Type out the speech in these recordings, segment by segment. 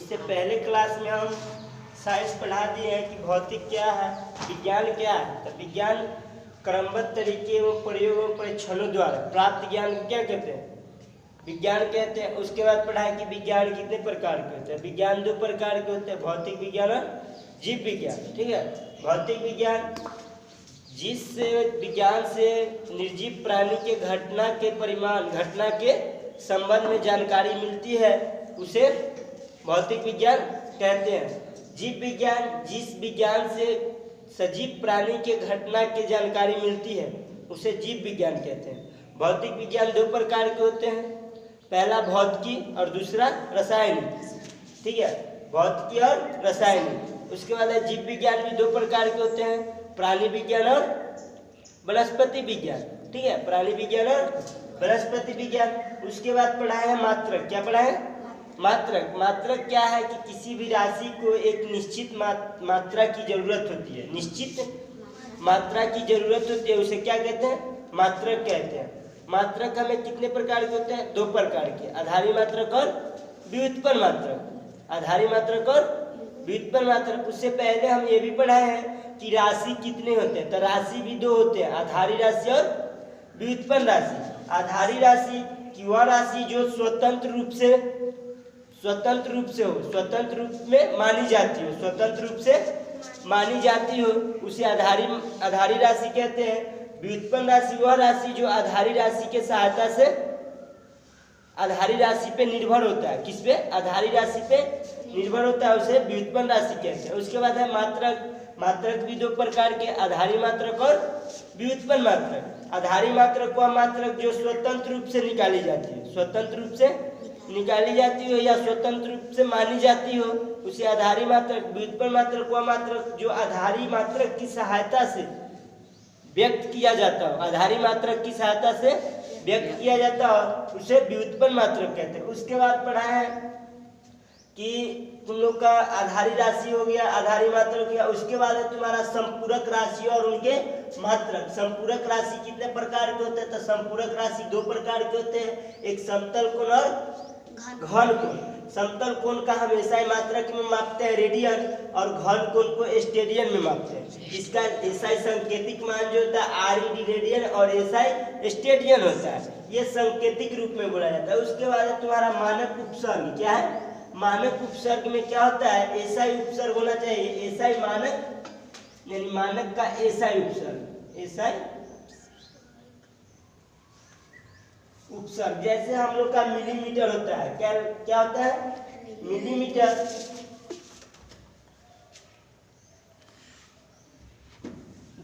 इससे पहले क्लास में हम साइंस पढ़ा दिए हैं कि भौतिक क्या है, विज्ञान क्या है। तो विज्ञान क्रमबद्ध तरीके एवं प्रयोगों परीक्षणों द्वारा प्राप्त ज्ञान को क्या कहते हैं, विज्ञान कहते हैं। उसके बाद पढ़ा है कि विज्ञान कितने प्रकार के होते हैं। विज्ञान 2 प्रकार के होते हैं, भौतिक विज्ञान और जीव विज्ञान। ठीक है, भौतिक विज्ञान जिस विज्ञान से निर्जीव प्राणी के घटना के परिमाण, घटना के संबंध में जानकारी मिलती है उसे भौतिक विज्ञान कहते हैं। जीव विज्ञान जिस विज्ञान से सजीव प्राणी के घटना की जानकारी मिलती है उसे जीव विज्ञान कहते हैं। भौतिक विज्ञान 2 प्रकार के होते हैं, पहला भौतिकी और दूसरा रासायनिक। ठीक है, भौतिकी और रासायनिक। उसके बाद जीव विज्ञान भी 2 प्रकार के होते हैं, प्राणी विज्ञान और वनस्पति विज्ञान। ठीक है, प्राणी विज्ञान और वनस्पति विज्ञान। उसके बाद पढ़ा है मात्रक। क्या पढ़ा है? मात्रक। मात्रक क्या है कि किसी भी राशि को एक निश्चित मात्रा की जरूरत होती है, निश्चित मात्रा की जरूरत होती है, उसे क्या कहते हैं? मात्रक कहते हैं। मात्रक हमें कितने प्रकार के होते हैं? 2 प्रकार के, आधारी मात्रक और व्युत्पन्न मात्रक। आधारी मात्रक और व्युत्पन्न मात्रक। उससे पहले हम ये भी पढ़ाए हैं कि राशि कितने होते हैं। तो राशि भी 2 होते हैं, आधारी राशि और व्युत्पन्न राशि। आधारी राशि की वह राशि जो स्वतंत्र रूप से हो, स्वतंत्र रूप में मानी जाती हो, स्वतंत्र रूप से मानी जाती हो, उसे आधारी राशि कहते हैं। व्युत्पन्न राशि वह राशि जो आधारी राशि के सहायता से आधारी राशि पे निर्भर होता है। किस पे? आधारी राशि पे निर्भर होता है, उसे व्युत्पन्न राशि कहते हैं। उसके बाद है मात्रक। मात्रक भी 2 प्रकार के, आधारी मात्रक और व्युत्पन्न मात्रक। आधारी मात्रक वह मात्रक जो स्वतंत्र रूप से निकाली जाती है, स्वतंत्र रूप से निकाली जाती हो या स्वतंत्र रूप से मानी जाती हो, उसे आधारी मात्रक। व्युत्पन्न मात्रक वह मात्रक जो आधारी मात्रक की सहायता से व्यक्त किया जाता हो, आधारी मात्रक की सहायता से व्यक्त किया जाता हो, उसे व्युत्पन्न मात्रक कहते हैं। उसके बाद पढ़ा है कि तुम लोग का आधारी राशि हो गया, आधारी मात्रक हो गया। उसके बाद है तुम्हारा संपूरक राशि और उनके मात्रक। संपूरक राशि कितने प्रकार के होते हैं? तो संपूरक राशि 2 प्रकार के होते हैं, एक समतल कोण और घन कोण। समतल कोण का हम एसआई मात्रक में मापते हैं, रेडियन, और घन कोण को स्टेडियन में मापते हैं। इसका एसआई सांकेतिक मान जो होता है आरईडी रेडियन और एसआई स्टेडियन होता है, ये सांकेतिक रूप में बोला जाता है। उसके बाद तुम्हारा मानक उपसर्ग। क्या है? मानक उपसर्ग में क्या होता है? एसआई उपसर्ग होना चाहिए, एसआई मानक, यानी मानक का एसआई उपसर्ग, एसआई उपसर्ग। जैसे हम लोग का मिलीमीटर होता है, क्या होता है? मिलीमीटर।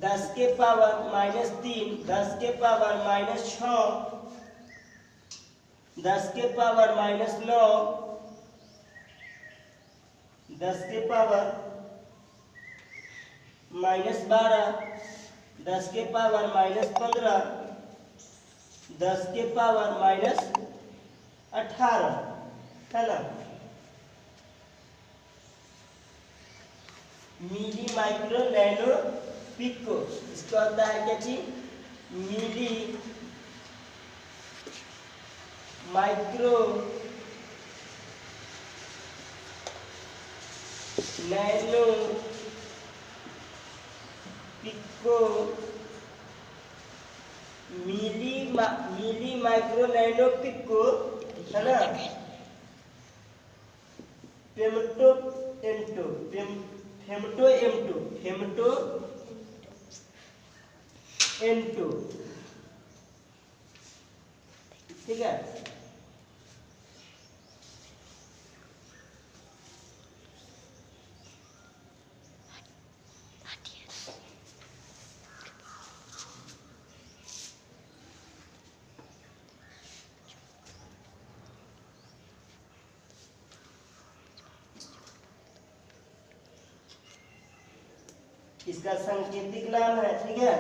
दस के पावर -3, 10 के पावर -6, 10 के पावर -9, 10 के पावर -12, 10 के पावर -15, 10 के पावर -18, है ना। मिली, माइक्रो, नैनो, पिको। इसका होता है क्या चीज? मिली, माइक्रो, नैनो, पिको। मिली, माइक्रो, नैनो, पिको, है ना। Femto, एमटो, femto, एमटो, femto, एमटो। ठीक है, इसका सांकेतिक नाम है। ठीक है,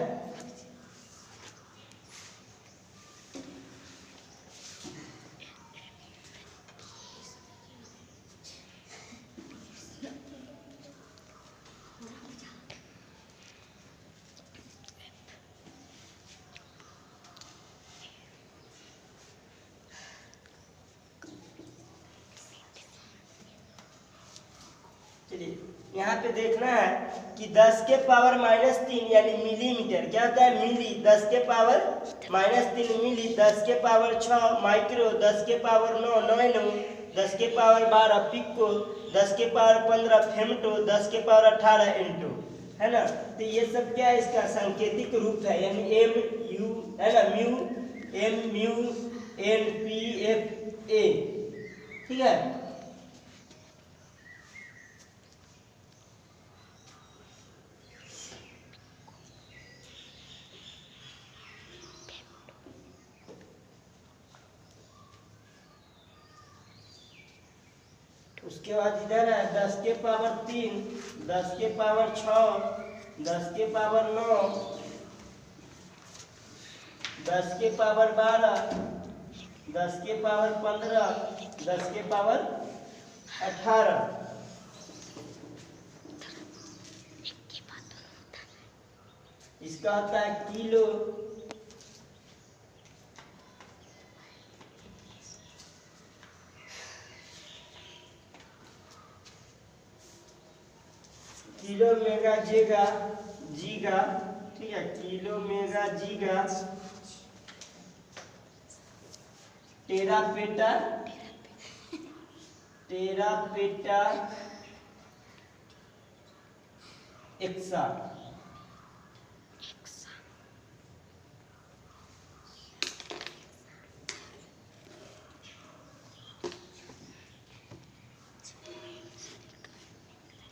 चलिए यहाँ पे देखना है कि 10 के पावर -3 यानी मिलीमीटर, क्या होता है मिली, 10 के पावर -3 मिली, 10 के पावर 6 माइक्रो, 10 के पावर 9 नैनो, 10 के पावर 12 पिको, 10 के पावर 15 फेमटो, 10 के पावर 18 इंटो, है ना। तो ये सब क्या है, इसका सांकेतिक रूप है, यानी एम यू, है ना, mu M mu N P F A, ठीक है। उसके बाद इधर है 10 के पावर 3, 10 के पावर 6, 10 के पावर 9, 10 के पावर 12, 10 के पावर 15, 10 के पावर 18। इसका होता है किलो, किलो मेगा जेगा जीगा, ठीक है, kilo mega giga, tera peta, tera peta exa,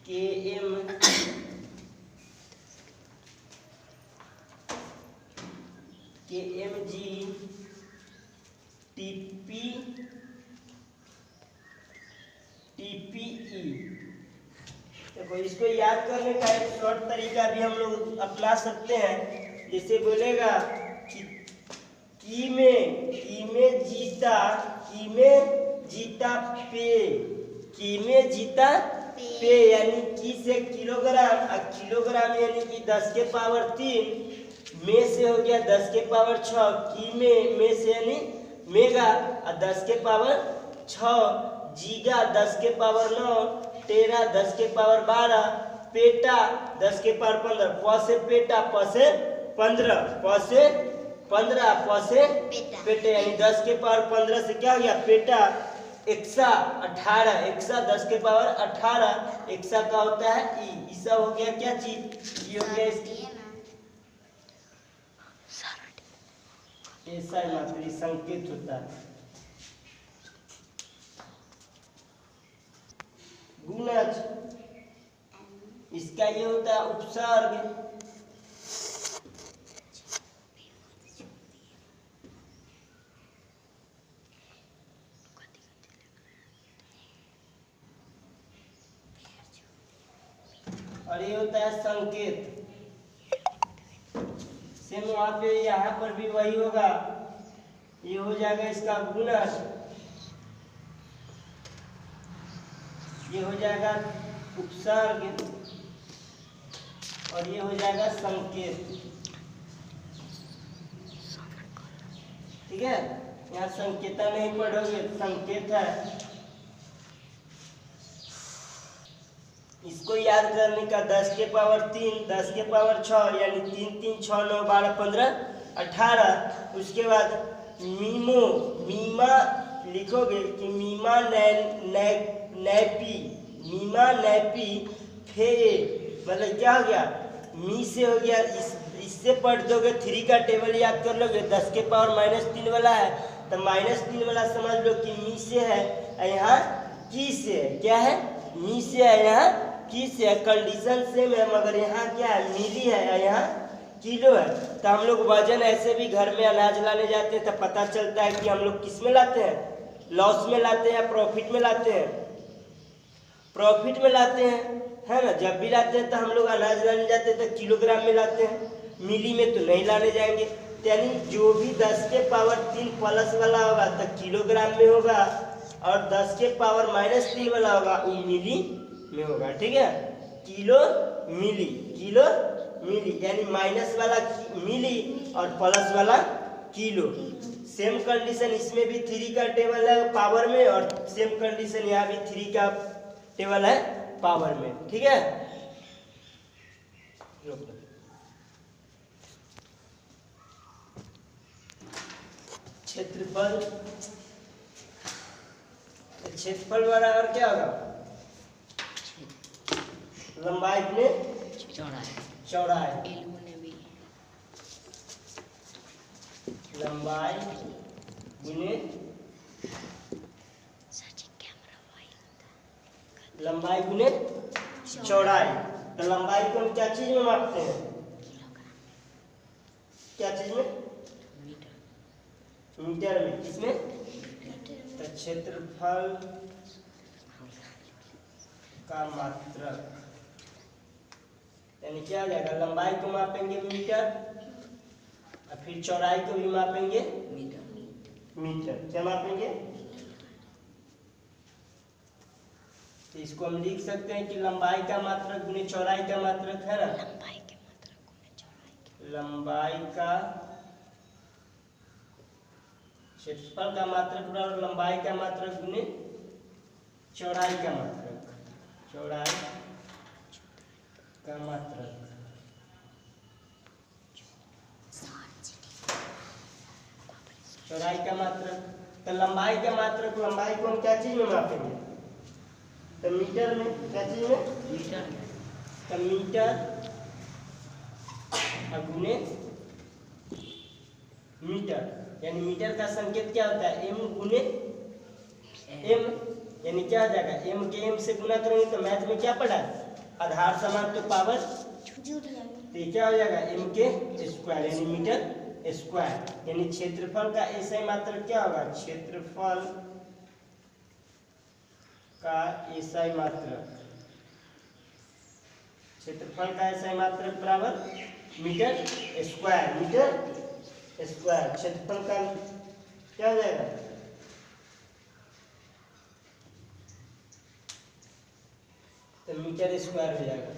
KM, KMG, TP, TPE। देखो इसको याद करने का एक शॉर्ट तरीका भी हम लोग अपना सकते हैं। जैसे बोलेगा कि की में जीता, की में जीता पे, की में जीता पे, यानी की से किलोग्राम, और किलोग्राम यानी कि 10 के पावर 3, में से हो गया 10 के पावर 6, की में से यानी मेगा, और 10 के पावर 6, जीगा 10 के पावर 9, टेरा 10 के पावर 12, पेटा 10 के पावर 15, प से पेटा, प से 15, प से 15, प से पेटा, यानी 10 के पावर 15 से क्या हो गया पेटा, एक्सा 18, एक्सा 10 के पावर 18, एक्सा का होता है ई, ईसा हो गया क्या चीज, ये हो गया इसकी ऐसा ही मात्री संकेत होता है। गुणज, इसका ये होता है उपसर्ग, और ये होता है संकेत। सेम वहां पे यहाँ पर भी वही होगा, ये हो जाएगा इसका गुणज, ये हो जाएगा उपसर्ग, और ये हो जाएगा संकेत, ठीक है। यहाँ संकेता नहीं पढ़ोगे, संकेत है। इसको याद करने का 10 के पावर 3, 10 के पावर 6, यानी 3 3 6 9 12 15 18। उसके बाद मीमो, मीमा लिखोगे कि मीमा नैपी, मीमा नैपी फे, मतलब क्या हो गया, मी से हो गया, इससे पढ़ दोगे 3 का टेबल याद कर लोगे। 10 के पावर -3 वाला है तो -3 वाला समझ लो कि मी से है, यहाँ की से है, क्या है मी से है, यहाँ की से है। कंडीशन सेम है मगर यहाँ क्या है मिली है, यहाँ किलो है। तो हम लोग वजन ऐसे भी घर में अनाज लाने जाते हैं तो पता चलता है कि हम लोग किस में लाते हैं, लॉस में लाते हैं या प्रॉफिट में लाते हैं, प्रॉफिट में लाते हैं, है ना। जब भी लाते हैं तो हम लोग अनाज लाने जाते हैं तो किलोग्राम में लाते हैं, मिली में तो नहीं लाने जाएंगे। यानी जो भी 10 के पावर 3 प्लस वाला होगा तो किलोग्राम में होगा, और 10 के पावर -3 वाला होगा वो मिली में होगा, ठीक है। किलो मिली, किलो मिली, यानी माइनस वाला मिली और प्लस वाला किलो। सेम कंडीशन इसमें भी 3 का टेबल है पावर में, और सेम कंडीशन यहाँ भी 3 का टेबल है पावर में। ठीक है, क्षेत्रफल, क्षेत्रफल बराबर क्या होगा, लंबाई गुने चौड़ाई, लंबाई गुने लंबाई गुने चौड़ाई। तो लंबाई को हम क्या चीज में मापते हैं, क्या चीज में, मीटर में, किसमें, तो क्षेत्रफल का मात्रक, यानी क्या हो जाएगा, लंबाई को मापेंगे मीटर और फिर चौड़ाई को भी मापेंगे मीटर। क्या मापेंगे, तो इसको हम लिख सकते हैं कि लंबाई का मात्रक गुने चौड़ाई का मात्रक है ना, लंबाई का, क्षेत्रफल का मात्रक बराबर लंबाई का मात्रक गुने चौड़ाई का मात्रक, चौड़ाई का मात्रक। चौड़ाई का मात्रक, तो लंबाई का मात्रक, लंबाई को हम क्या चीज में मापेंगे, तो मीटर में, क्या चीज में, मीटर, तो मीटर गुने मीटर, यानी मीटर का संकेत क्या होता है, एम गुने एम, यानी क्या हो जाएगा, एम के एम से गुना करेंगे तो मैथ में क्या पढ़ा, आधार समान तो पावर, तो ये क्या हो जाएगा, एम के स्क्वायर, यानी मीटर स्क्वायर, यानी क्षेत्रफल का ऐसा मात्रक क्या होगा, क्षेत्रफल का ऐसा मात्रक, क्षेत्रफल का ऐसा मात्रक बराबर मीटर स्क्वायर, मीटर स्क्वायर, क्षेत्रफल का क्या हो जाएगा, तो मीटर स्क्वायर हो जाएगा।